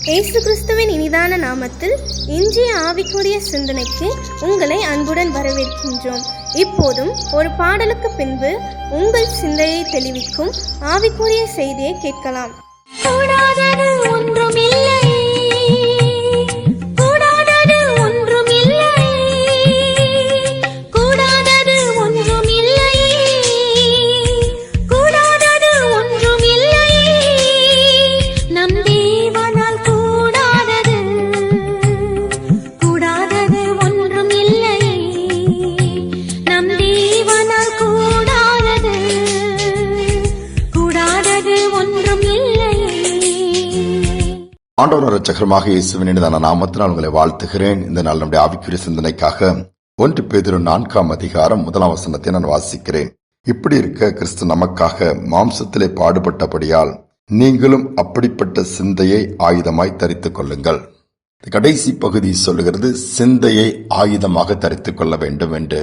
இயேசு கிறிஸ்துவின் இனிதான நாமத்தில் இன்றைய ஆவிக்குரிய சிந்தனைக்கு உங்களை அன்புடன் வரவேற்கின்றோம். இப்போதும் ஒரு பாடலுக்கு பின்பு உங்கள் சிந்தையை தெளிவிக்கும் ஆவிக்குரிய செய்தியை கேட்கலாம். கூடாதது ஒன்றுமில்லை, கூடாதது ஒன்றுமில்லை, கூடாதது ஒன்றுமில்லை, கூடாதது ஒன்றுமில்லை, நம் தேவனால் கூடாதது, கூடாதது ஒன்றுமில்லை, நம் தேவனால் கூடாதது, கூடாதது ஒன்றுமில்லை. ஆண்டவர் இரட்சகருமாக இயேசுவின் இனிதான நாமத்தினால் உங்களை வாழ்த்துகிறேன். இந்த நாள் நம்முடைய ஆவிக்குரிய சிந்தனைக்காக 1 பேதுரு 4 அதிகாரம் 1 வசனத்தை நான் வாசிக்கிறேன். இப்படி இருக்க கிறிஸ்து நமக்காக மாம்சத்திலே பாடுபட்டபடியால் நீங்களும் அப்படிப்பட்ட சிந்தையை ஆயுதமாய் தரித்துக் கொள்ளுங்கள். கடைசி பகுதி சொல்லுகிறது சிந்தையை ஆயுதமாக தரித்துக் கொள்ள வேண்டும் என்று.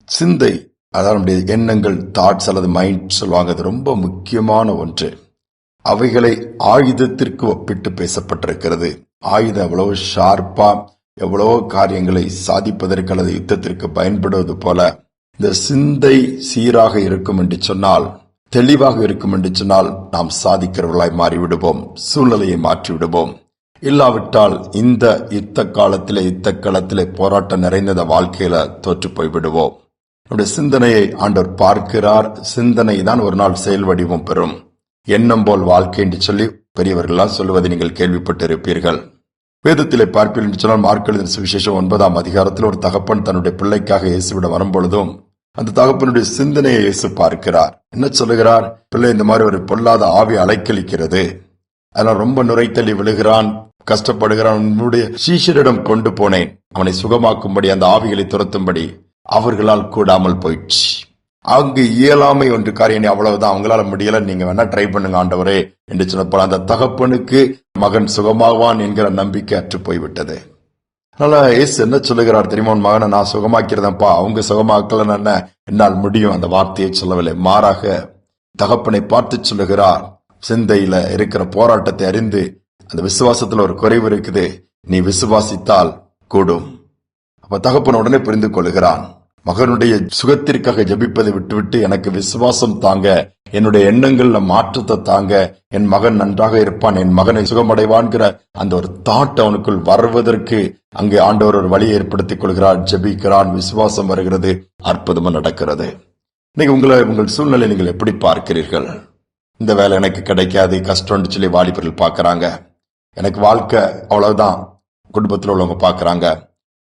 சிந்தை, அதாவது நம்முடைய எண்ணங்கள், தாட்ஸ் அல்லது மைண்ட் சொல்லுவாங்க, அது ரொம்ப முக்கியமான ஒன்று. அவைகளை ஆயுதத்திற்கு ஒப்பிட்டு பேசப்பட்டிருக்கிறது. ஆயுதம் எவ்வளவு ஷார்ப்பா எவ்வளவோ காரியங்களை சாதிப்பதற்கு அல்லது யுத்தத்திற்கு பயன்படுவது போல இந்த சிந்தை சீராக இருக்கும் என்று சொன்னால், தெளிவாக இருக்கும் என்று சொன்னால் நாம் சாதிக்கிறவர்களாய் மாறிவிடுவோம், சூழ்நிலையை மாற்றிவிடுவோம். இல்லாவிட்டால் இந்த யுத்த களத்திலே போராட்டம் நிறைந்த வாழ்க்கையில தோற்று போய்விடுவோம். நம்முடைய சிந்தனையை ஆண்டவர் பார்க்கிறார். சிந்தனை தான் ஒரு நாள் செயல் வடிவம் பெறும். எண்ணம் போல் வாழ்க்கை என்று சொல்லி பெரியவர்களால் சொல்லுவதை நீங்கள் கேள்விப்பட்டிருப்பீர்கள். வேதத்திலே பார்ப்பீர்கள் என்று சொன்னால் மார்க் எழுதின சுவிசேஷம் 9 அதிகாரத்தில் ஒரு தகப்பன் தன்னுடைய பிள்ளைக்காக இயேசுவிடம் வரும்பொழுதும் அந்த தகப்பனுடைய சிந்தனையை இயேசு பார்க்கிறார். என்ன சொல்லுகிறார்? பிள்ளை இந்த மாதிரி ஒரு பொல்லாத ஆவி அலைக்கழிக்கிறது, அதனால் ரொம்ப நுரைத்தள்ளி விழுகிறான், கஷ்டப்படுகிறான். உன்னுடைய சீஷரிடம் கொண்டு போனேன், அவனை சுகமாக்கும்படி, அந்த ஆவிகளை துரத்தும்படி. அவர்களால் கூடாமல் போயிடுச்சு. அங்கு இயலாமை ஒன்று காரியம், அவ்வளவுதான், அவங்களால முடியல, நீங்க வேணா ட்ரை பண்ணுங்க ஆண்டவரே என்று சொன்னப்போல அந்த தகப்பனுக்கு மகன் சுகமாவான் என்கிற நம்பிக்கை அற்று போய்விட்டது. அதனால இயேசு என்ன சொல்லுகிறார் தெரியுமா? மகனை நான் சுகமாக்கிறதப்பா, அவங்க சுகமாக்கல என்ன, என்னால் முடியும், அந்த வார்த்தையை சொல்லவில்லை. மாறாக தகப்பனை பார்த்து சொல்லுகிறார், சிந்தையில இருக்கிற போராட்டத்தை அறிந்து, அந்த விசுவாசத்துல ஒரு குறைவு இருக்குது, நீ விசுவாசித்தால் கூடும். அப்ப தகப்பன் உடனே புரிந்து கொள்கிறான். மகனுடைய சுகத்திற்காக ஜபிப்பதை விட்டுவிட்டு எனக்கு விசுவாசம் தாங்க, என்னுடைய எண்ணங்கள்ல மாற்றத்தை தாங்க, என் மகன் நன்றாக இருப்பான், என் மகனை சுகமடைவான்கிற அந்த ஒரு தாட் அவனுக்குள் வருவதற்கு அங்கே ஆண்டவர் ஒரு வழியை ஏற்படுத்திக் கொள்கிறார். ஜபிக்கிறான், விசுவாசம் வருகிறது, அற்புதமா நடக்கிறது. இன்னைக்கு உங்கள் சூழ்நிலை நீங்கள் எப்படி பார்க்கிறீர்கள்? இந்த வேலை எனக்கு கிடைக்காது, கஷ்டம்னு சொல்லி வாலிபர்கள் பார்க்கறாங்க. எனக்கு வாழ்க்கை அவ்வளவுதான் குடும்பத்தில் உள்ளவங்க பார்க்கறாங்க.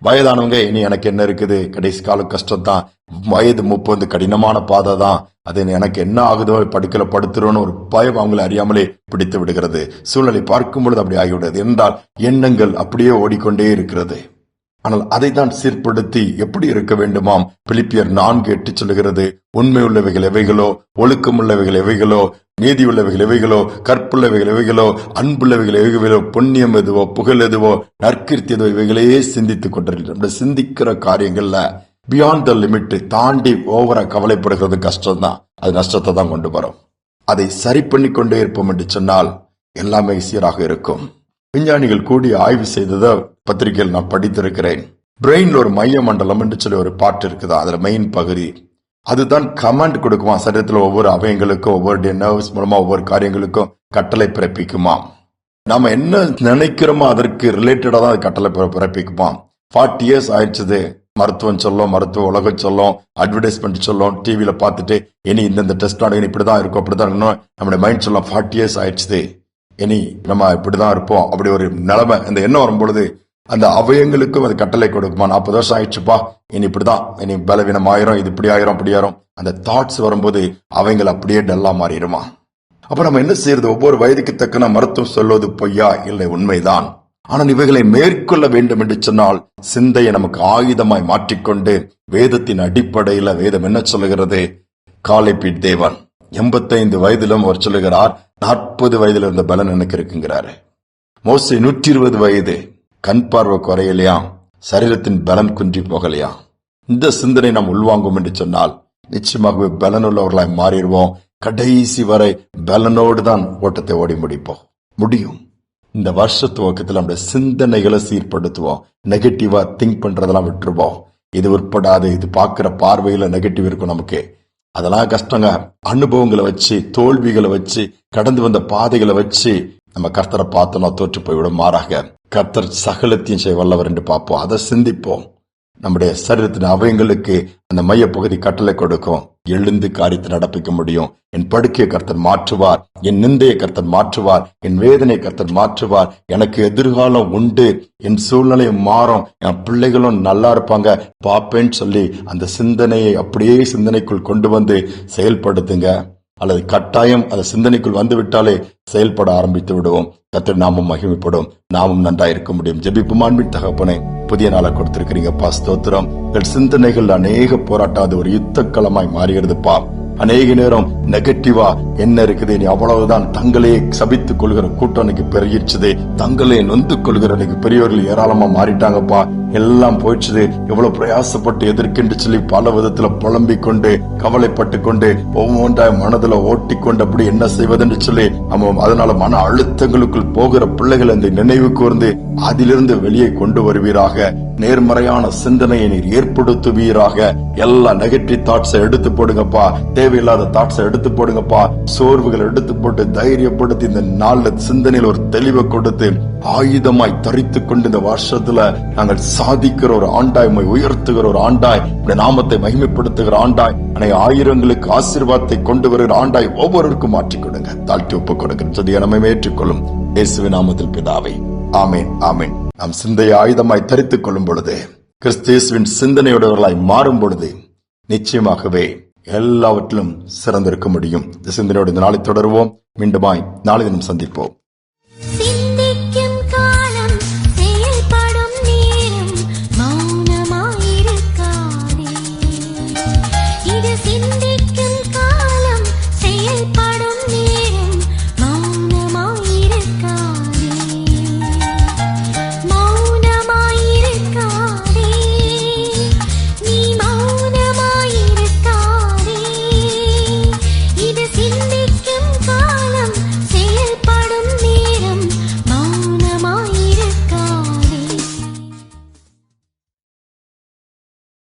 வயதானவங்க இனி எனக்கு என்ன இருக்குது, கடைசி கால கஷ்டம் தான், வயது 30 கடினமான பாதை தான், அது எனக்கு என்ன ஆகுதோ, படுக்கல படுத்துறோன்னு ஒரு பயம் அவங்களை அறியாமலே பிடித்து விடுகிறது. சூழ்நிலை பார்க்கும் பொழுது அப்படி ஆகிவிடுது. என்றால் எண்ணங்கள் அப்படியே ஓடிக்கொண்டே இருக்கிறது. ஆனால் அதை தான் சீர்படுத்தி எப்படி இருக்க வேண்டுமாம்? பிலிப்பியர் 4:8 சொல்லுகிறது, உண்மை உள்ளவைகள் எவைகளோ, ஒழுக்கமுள்ளவைகள் எவைகளோ, நீதி உள்ளவைகள் எவைகளோ, கற்புள்ளவைகள் எவைகளோ, அன்புள்ளவைகள் எவைகளோ, புண்ணியம் எதுவோ, புகழ் எதுவோ, நற்கீர்த்தி எதுவோ, இவைகளையே சிந்தித்துக் கொண்டிருக்கிறோம். சிந்திக்கிற காரியங்கள்ல பியாண்ட் த லிமிட் தாண்டி ஓவரா கவலைப்படுகிறது கஷ்டம் தான், அது நஷ்டத்தை தான் கொண்டு வரும். அதை சரி பண்ணி கொண்டே இருப்போம் என்று சொன்னால் எல்லாமே சீராக இருக்கும். விஞ்ஞானிகள் கூடி ஆய்வு செய்தத பத்திரிகையில் நான் படித்திருக்கிறேன். பிரெயின்ல ஒரு மைய மண்டலம் என்று சொல்லி ஒரு பார்ட் இருக்குதா, அதுல மெயின் பகுதி, அதுதான் கமாண்ட் கொடுக்குமா, சரீரத்தில் ஒவ்வொரு அவயங்களுக்கும் ஒவ்வொரு நர்வ்ஸ் மூலமா ஒவ்வொரு காரியங்களுக்கும் கட்டளை பிறப்பிக்குமா. நாம என்ன நினைக்கிறோமோ அதற்கு ரிலேட்டடா தான் அது கட்டளை பிறப்பிக்குமா. 40 years ஆயிடுச்சு, மருத்துவம் சொல்லும், மருத்துவ உலகம் சொல்லும், அட்வர்டைஸ்மெண்ட் சொல்லும், டிவியில பார்த்துட்டு இனி இந்த டெஸ்ட் இப்படிதான் இருக்கும், அப்படிதான் இருக்கணும், நம்முடைய மைண்ட் சொல்லும் 40 years ஆயிடுச்சு, இனி நம்ம இப்படிதான் இருப்போம். அப்படி ஒரு நிலைமை இந்த எண்ணம் வரும்பொழுது அந்த அவயங்களுக்கும் அது கட்டளை கொடுக்குமா. 40 வருஷம் ஆயிடுச்சுப்பா, இனி இப்படிதான், இனி பலவீனம் ஆயிரும், இது இப்படி ஆயிரும், அப்படி ஆயிரும். அந்த தாட்ஸ் வரும்போது அவங்கள் அப்படியே டல்லா மாறிடுமா. அப்ப நம்ம என்ன செய்யறது? ஒவ்வொரு வயதுக்கு தக்கன மருத்துவம் சொல்வது பொய்யா? இல்லை, உண்மைதான். ஆனால் இவைகளை மேற்கொள்ள வேண்டும் என்று சொன்னால் சிந்தையை நமக்கு ஆயுதமாய் மாற்றிக்கொண்டு வேதத்தின் அடிப்படையில வேதம் என்ன சொல்லுகிறது? காலேபிட் தேவன் 85 வயதிலும் அவர் சொல்லுகிறார், 40 வயதுல இருந்த பலன் எனக்கு இருக்குங்கிறாரு. மோசே 120 வயது, கண் பார்வை குறையலையா, சரீரத்தின் பலன் குன்றி போகலையா. இந்த சிந்தனை நாம் உள்வாங்கும் என்று சொன்னால் நிச்சயமாகவே பலனுள்ளவர்களாய் மாறிடுவோம். கடைசி வரை பலனோடு தான் ஓட்டத்தை ஓடி முடியும். இந்த வருஷ துவக்கத்தில் நம்முடைய சிந்தனைகளை சீர்படுத்துவோம். நெகட்டிவா திங்க் பண்றதெல்லாம் விட்டுருவோம். இது உட்படாது, இது பார்க்கிற பார்வையில நெகட்டிவ் இருக்கும் நமக்கு, அதெல்லாம் கஷ்டங்க. அனுபவங்களை வச்சு, தோல்விகளை வச்சு, கடந்து வந்த பாதைகளை வச்சு நம்ம கர்த்தரை பார்த்தோம்னா தோற்று போய்விடும். மாறாக கர்த்தர் சகலத்தையும் செய்ய வல்லவர் என்று பார்ப்போம். அதை சிந்திப்போம். நம்முடைய சரீரத்தின் அவயங்களுக்கு அந்த மைய பகுதி கட்டளை கொடுக்கும். எழுந்து காரியத்தை நடப்பிக்க முடியும். என் படுக்கையை கர்த்தர் மாற்றுவார், என் நிந்தையை கர்த்தர் மாற்றுவார், என் வேதனை கர்த்தர் மாற்றுவார், எனக்கு எதிர்காலம் உண்டு, என் சூழ்நிலையும் மாறும், என் பிள்ளைகளும் நல்லா இருப்பாங்க பாப்பேன்னு சொல்லி அந்த சிந்தனையை அப்படியே சிந்தனைக்குள் கொண்டு வந்து செயல்படுத்துங்க. அல்லது கட்டாயம் அந்த சிந்தனைக்குள் வந்து விட்டாலே செயல்பட ஆரம்பித்து விடுவோம். கர்த்தர் நாமும் மகிமைப்படும், நாமும் நன்றாயிருக்க முடியும். ஜெபிப்பும் அன்பின் தகப்பனே, புதிய நாளை கொடுத்திருக்கிறீங்கப்பா, ஸ்தோத்திரம். சிந்தனைகள் அநேக போராட்டம், அது ஒரு யுத்த களமாய் மாறுகிறதுப்பா. அநேக நேரம் நெகட்டிவா என்ன இருக்குது, நீ அவ்வளவுதான் தங்களையே சபித்துக் கொள்கிற கூட்டம் இன்னைக்கு பெருகிடுச்சுது. தங்களையே நொந்து கொள்கிற இன்னைக்கு பெரியவர்கள் ஏராளமா மாறிட்டாங்கப்பா. எல்லாம் போயிடுச்சுது. எவ்வளவு பிரயாசப்பட்டு எதிர்க்கின்று சொல்லி பல விதத்துல புலம்பிக் கொண்டு, கவலைப்பட்டு கொண்டு, ஒவ்வொன்றாய் மனதுல ஓட்டிக்கொண்டு அப்படி என்ன செய்வதென்று சொல்லி அதனால மன அழுத்தங்களுக்குள் போகிற பிள்ளைகள் இந்த நினைவு கூர்ந்து அதிலிருந்து வெளியே கொண்டு வருவீராக. நேர்மறையான சிந்தனையை நீர் ஏற்படுத்துவீராக. எல்லா நெகட்டிவ் தாட்ஸை எடுத்து போடுங்கப்பா. தேவையில்லாத தாட்ஸை எடுத்து போடுங்கப்பா. சோர்வுகளை எடுத்து போட்டு தைரியப்படுத்தி இந்த நாள்ல சிந்தனையில் ஒரு தெளிவை கொடுத்து ஆயுதமாய் தரித்துக் கொண்டு இந்த வருஷத்துல நாங்கள் சாதிக்கிற ஒரு ஆண்டாய், உயர்த்துகிற ஒரு ஆண்டாய், நாமத்தை மகிமைப்படுத்துகிற ஆண்டாய், ஆயிரங்களுக்கு ஆசீர்வாதத்தை கொண்டு வருகிற ஆண்டாய் ஒவ்வொருவருக்கும் மாற்றிக் கொடுங்க. தாழ்த்தி ஒப்புக் கொடுக்கிற சதியை நம்ம ஏற்றுக்கொள்ளும் இயேசுவின் நாமத்தில் பிதாவே, ஆமேன், ஆமேன். நாம் சிந்தையை ஆயுதமாய் தரித்துக் கொள்ளும் பொழுது, கிறிஸ்துவின் சிந்தனையுடையவர்களாய் மாறும் பொழுது நிச்சயமாகவே எல்லாவற்றிலும் சிறந்திருக்க முடியும். இந்த சிந்தனையோடு இந்த நாளை தொடருவோம். மீண்டுமாய் நாளை தினம் சந்திப்போம்.